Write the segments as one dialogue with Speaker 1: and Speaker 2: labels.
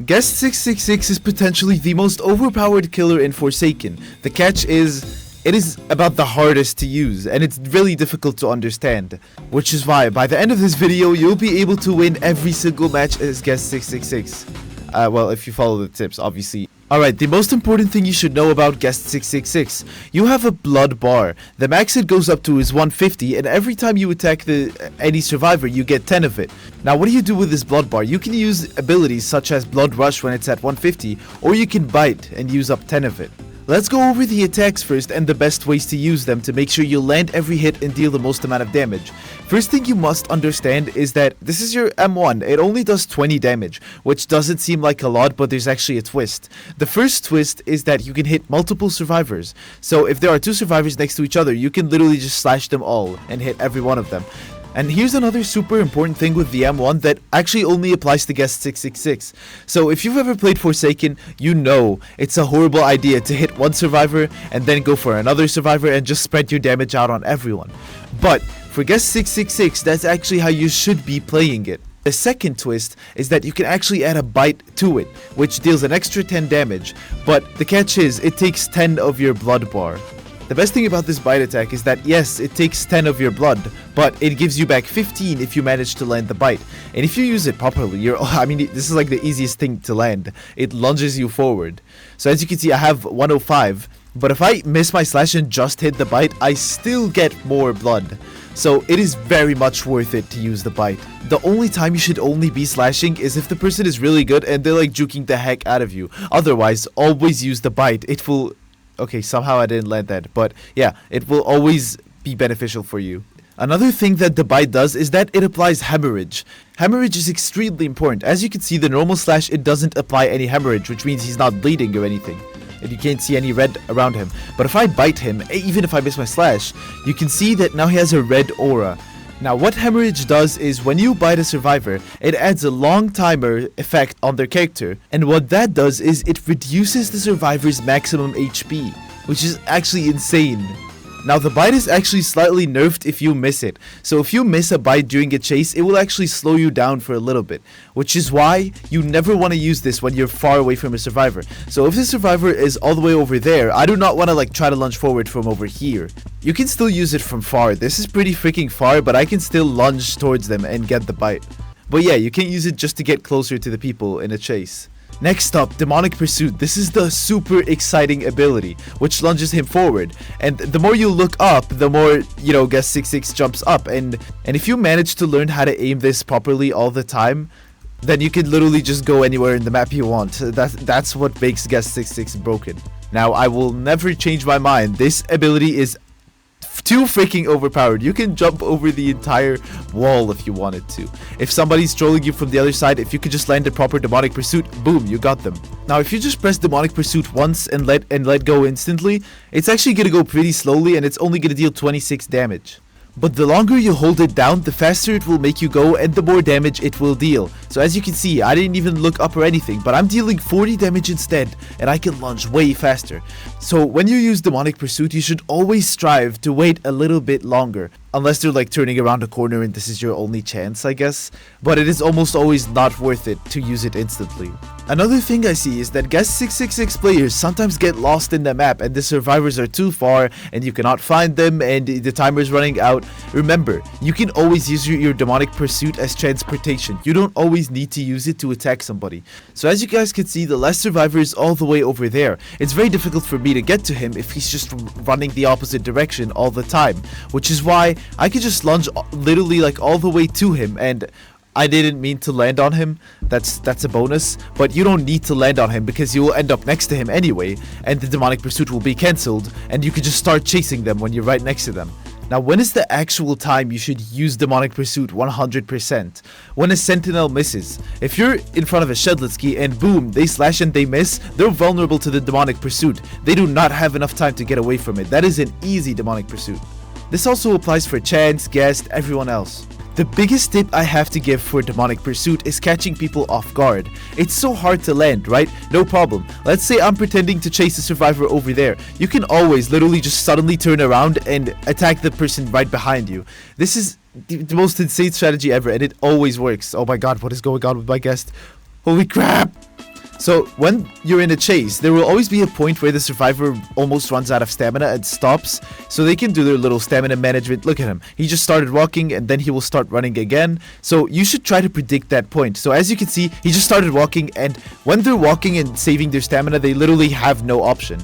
Speaker 1: Guest 666 is potentially the most overpowered killer in Forsaken. The catch is, it is about the hardest to use, and it's really difficult to understand. Which is why, by the end of this video, you'll be able to win every single match as Guest 666. Well, if you follow the tips, obviously. Alright, the most important thing you should know about Guest 666. You have a blood bar. The max it goes up to is 150, and every time you attack any survivor, you get 10 of it. Now, what do you do with this blood bar? You can use abilities such as Blood Rush when it's at 150, or you can bite and use up 10 of it. Let's go over the attacks first and the best ways to use them to make sure you land every hit and deal the most amount of damage. First thing you must understand is that this is your M1. It only does 20 damage, which doesn't seem like a lot, but there's actually a twist. The first twist is that you can hit multiple survivors. So if there are two survivors next to each other, you can literally just slash them all and hit every one of them. And here's another super important thing with the M1 that actually only applies to Guest 666. So if you've ever played Forsaken, you know it's a horrible idea to hit one survivor and then go for another survivor and just spread your damage out on everyone. But for Guest 666, that's actually how you should be playing it. The second twist is that you can actually add a bite to it, which deals an extra 10 damage, but the catch is it takes 10 of your blood bar. The best thing about this bite attack is that yes, it takes 10 of your blood, but it gives you back 15 if you manage to land the bite. And if you use it properly, this is like the easiest thing to land. It lunges you forward. So as you can see, I have 105, but if I miss my slash and just hit the bite, I still get more blood. So it is very much worth it to use the bite. The only time you should only be slashing is if the person is really good and they're like juking the heck out of you. Otherwise, always use the bite. It will... Okay, somehow I didn't land that, but yeah, it will always be beneficial for you. Another thing that the bite does is that it applies hemorrhage. Hemorrhage is extremely important. As you can see, the normal slash, it doesn't apply any hemorrhage, which means he's not bleeding or anything. And you can't see any red around him. But if I bite him, even if I miss my slash, you can see that now he has a red aura. Now, what hemorrhage does is when you bite a survivor, it adds a long timer effect on their character. And what that does is it reduces the survivor's maximum HP, which is actually insane. Now, the bite is actually slightly nerfed if you miss it. So if you miss a bite during a chase, it will actually slow you down for a little bit, which is why you never want to use this when you're far away from a survivor. So if the survivor is all the way over there, I do not want to try to lunge forward from over here. You can still use it from far. This is pretty freaking far, but I can still lunge towards them and get the bite. But yeah, you can't use it just to get closer to the people in a chase. Next up, Demonic Pursuit. This is the super exciting ability, which lunges him forward. And the more you look up, the more, Guest 66 jumps up. And if you manage to learn how to aim this properly all the time, then you can literally just go anywhere in the map you want. That's what makes Guest 66 broken. Now, I will never change my mind. This ability is too freaking overpowered. You can jump over the entire wall if you wanted to. If somebody's trolling you from the other side, if you could just land a proper Demonic Pursuit, boom, you got them. Now, if you just press Demonic Pursuit once and let go instantly, it's actually gonna go pretty slowly and it's only gonna deal 26 damage. But the longer you hold it down, the faster it will make you go and the more damage it will deal. So as you can see, I didn't even look up or anything, but I'm dealing 40 damage instead, and I can lunge way faster. So when you use Demonic Pursuit, you should always strive to wait a little bit longer. Unless they're turning around a corner and this is your only chance, I guess. But it is almost always not worth it to use it instantly. Another thing I see is that Guest 666 players sometimes get lost in the map and the survivors are too far and you cannot find them and the timer is running out. Remember, you can always use your Demonic Pursuit as transportation. You don't always need to use it to attack somebody. So as you guys can see, the last survivor is all the way over there. It's very difficult for me to get to him if he's just running the opposite direction all the time, which is why I could just lunge literally all the way to him, and I didn't mean to land on him. That's a bonus, but you don't need to land on him because you will end up next to him anyway, and the Demonic Pursuit will be cancelled, and you can just start chasing them when you're right next to them. Now, when is the actual time you should use Demonic Pursuit 100%? When a sentinel misses. If you're in front of a Shedlitsky and boom, they slash and they miss, they're vulnerable to the Demonic Pursuit. They do not have enough time to get away from it. That is an easy Demonic Pursuit. This also applies for Chance, Guest, everyone else. The biggest tip I have to give for Demonic Pursuit is catching people off guard. It's so hard to land, right? No problem. Let's say I'm pretending to chase a survivor over there. You can always literally just suddenly turn around and attack the person right behind you. This is the most insane strategy ever, and it always works. Oh my god, what is going on with my guest? Holy crap! So when you're in a chase, there will always be a point where the survivor almost runs out of stamina and stops, so they can do their little stamina management. Look at him. He just started walking and then he will start running again. So you should try to predict that point. So as you can see, he just started walking, and when they're walking and saving their stamina, they literally have no option.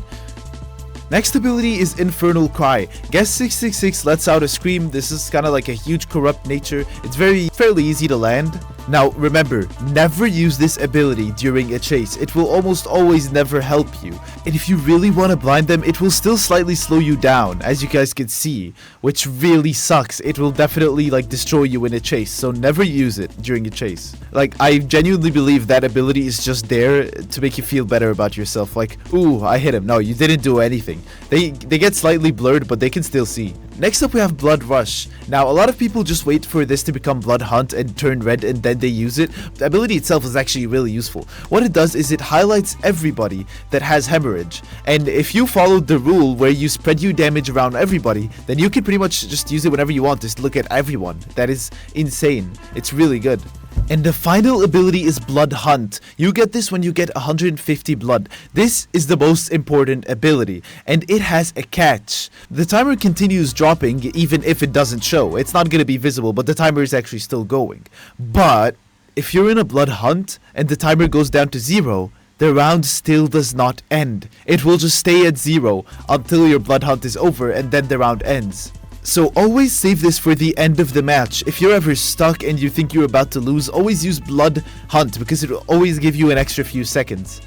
Speaker 1: Next ability is Infernal Cry. Guest 666 lets out a scream. This is kind of like a huge corrupt nature. It's fairly easy to land. Now remember, never use this ability during a chase. It will almost always never help you. And if you really want to blind them, it will still slightly slow you down, as you guys can see, which really sucks. It will definitely like destroy you in a chase, so never use it during a chase. Like, I genuinely believe that ability is just there to make you feel better about yourself. Like, ooh, I hit him. No, you didn't do anything. They get slightly blurred, but they can still see. Next up we have Blood Rush. Now a lot of people just wait for this to become Blood Hunt and turn red and then they use it. The ability itself is actually really useful. What it does is it highlights everybody that has hemorrhage, and if you followed the rule where you spread your damage around everybody, then you can pretty much just use it whenever you want. Just look at everyone. That is insane. It's really good. And the final ability is Blood Hunt. You get this when you get 150 blood. This is the most important ability, and it has a catch. The timer continues dropping even if it doesn't show. It's not going to be visible, but the timer is actually still going. But if you're in a Blood Hunt and the timer goes down to 0, the round still does not end. It will just stay at 0 until your Blood Hunt is over, and then the round ends. So always save this for the end of the match. If you're ever stuck and you think you're about to lose, always use Blood Hunt because it will always give you an extra few seconds.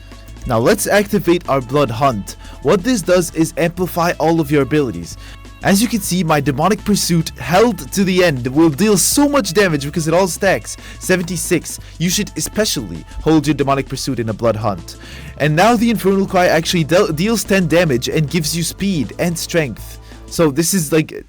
Speaker 1: Now let's activate our Blood Hunt. What this does is amplify all of your abilities. As you can see, my Demonic Pursuit held to the end will deal so much damage because it all stacks. 76. You should especially hold your Demonic Pursuit in a Blood Hunt. And now the Infernal Cry actually deals 10 damage and gives you speed and strength. So this is like...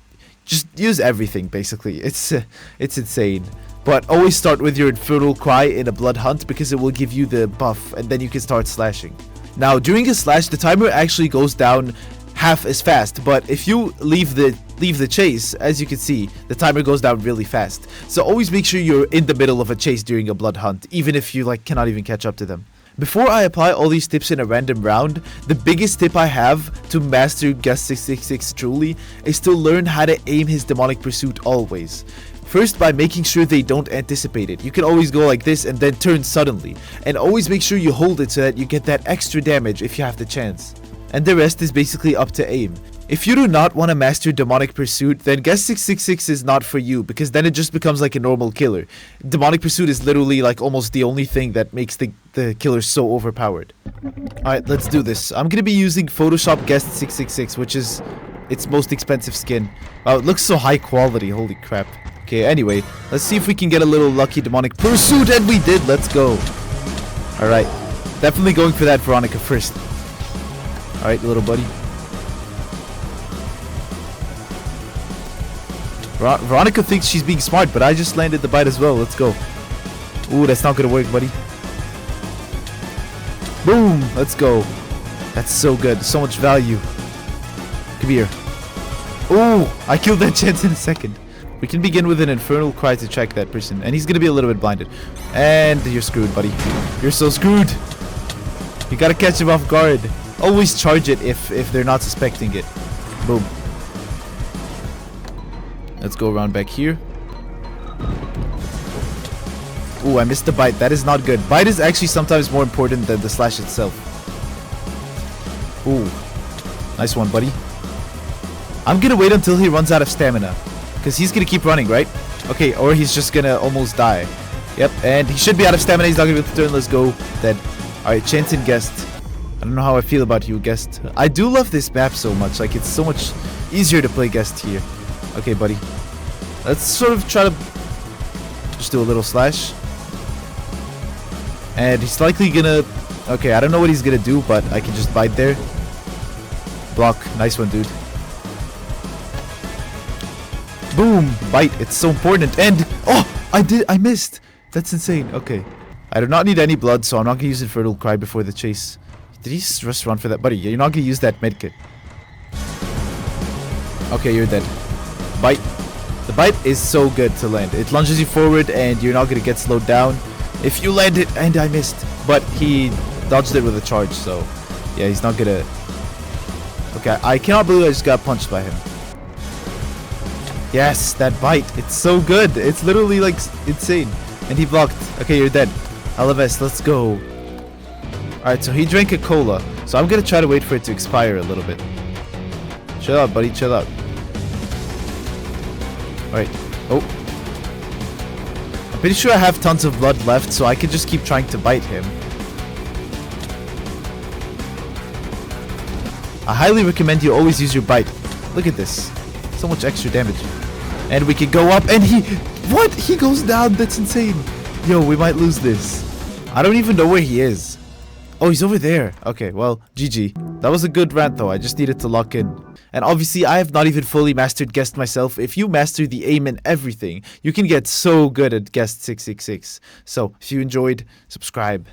Speaker 1: just use everything, basically. It's insane. But always start with your Infernal Cry in a Blood Hunt because it will give you the buff, and then you can start slashing. Now, during a slash, the timer actually goes down half as fast, but if you leave the chase, as you can see, the timer goes down really fast. So always make sure you're in the middle of a chase during a Blood Hunt, even if you like cannot even catch up to them. Before I apply all these tips in a random round, the biggest tip I have to master Guest 666 truly is to learn how to aim his Demonic Pursuit always. First, by making sure they don't anticipate it. You can always go like this and then turn suddenly. And always make sure you hold it so that you get that extra damage if you have the chance. And the rest is basically up to aim. If you do not want to master Demonic Pursuit, then Guest 666 is not for you, because then it just becomes like a normal killer. Demonic Pursuit is literally like almost the only thing that makes the killer so overpowered. Alright, let's do this. I'm going to be using Photoshop Guest 666, which is its most expensive skin. Wow, it looks so high quality, holy crap. Okay, anyway, let's see if we can get a little lucky Demonic Pursuit, and we did, let's go. Alright, definitely going for that Veronica first. Alright, little buddy. Veronica thinks she's being smart, but I just landed the bite as well. Let's go. Ooh, that's not gonna work, buddy. Boom! Let's go. That's so good. So much value. Come here. Ooh! I killed that chance in a second. We can begin with an Infernal Cry to track that person. And he's gonna be a little bit blinded. And you're screwed, buddy. You're so screwed. You gotta catch him off guard. Always charge it if they're not suspecting it. Boom. Let's go around back here. Ooh, I missed the bite. That is not good. Bite is actually sometimes more important than the slash itself. Ooh. Nice one, buddy. I'm gonna wait until he runs out of stamina, because he's gonna keep running, right? Okay, or he's just gonna almost die. Yep, and he should be out of stamina. He's not gonna be able to turn. Let's go. Dead. Alright, chance and Guest. I don't know how I feel about you, Guest. I do love this map so much. Like, it's so much easier to play Guest here. Okay, buddy. Let's sort of try to just do a little slash. And he's likely gonna... Okay, I don't know what he's gonna do, but I can just bite there. Block. Nice one, dude. Boom! Bite. It's so important. And... Oh! I missed! That's insane. Okay. I do not need any blood, so I'm not gonna use Infernal Cry before the chase. Did he just run for that? Buddy, you're not gonna use that medkit. Okay, you're dead. Bite. The bite is so good to land. It lunges you forward and you're not going to get slowed down. If you land it, and I missed, but he dodged it with a charge, so yeah, he's not gonna... Okay, I cannot believe I just got punched by him. Yes, that bite. It's so good. It's literally like insane. And he blocked. Okay, you're dead. LMS, let's go. Alright, so he drank a cola. So I'm gonna try to wait for it to expire a little bit. Chill out, buddy. Chill out. Alright. Oh. I'm pretty sure I have tons of blood left, so I can just keep trying to bite him. I highly recommend you always use your bite. Look at this. So much extra damage. And we can go up and he... What? He goes down. That's insane. Yo, we might lose this. I don't even know where he is. Oh, he's over there. Okay, well, GG. That was a good rant though. I just needed to lock in. And obviously, I have not even fully mastered Guest myself. If you master the aim and everything, you can get so good at Guest 666. So, if you enjoyed, subscribe.